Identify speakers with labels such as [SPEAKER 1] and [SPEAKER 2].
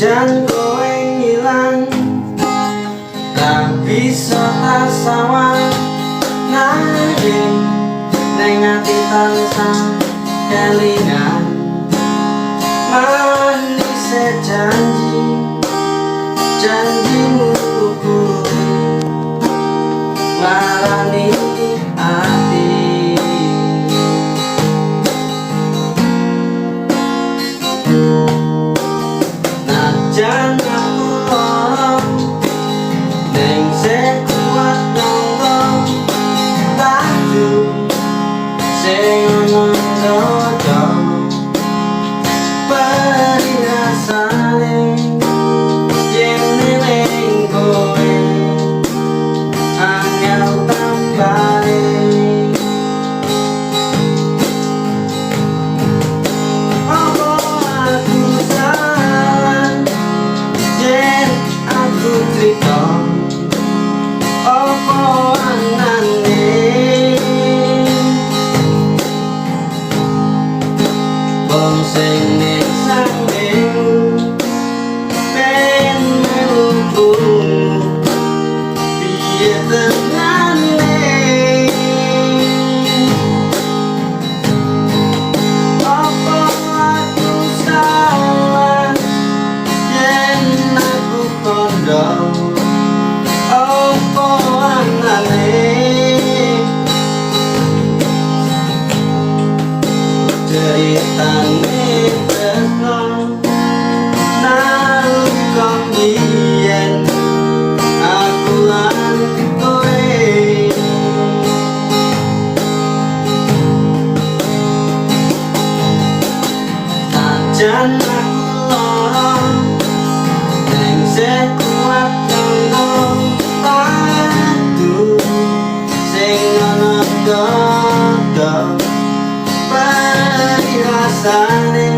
[SPEAKER 1] Jan kowe ngilang tak bisa tak sawang nanging ning ati tansah kelingan manis janjimu kuwi marani ati najan aku lara ning sekuat nongko takdu sing ana dodo beri rasane yen ning kowe angel tambane apa aku salah yen aku cerita apa anane wong sing ning sandingmu ben melungku piye tenane apa aku salah yen aku kondo apa anane ceritane tresno nalika biyen aku lan kowe najan aku lara ning sekuat nongko takdu sing ana dodo beri rasane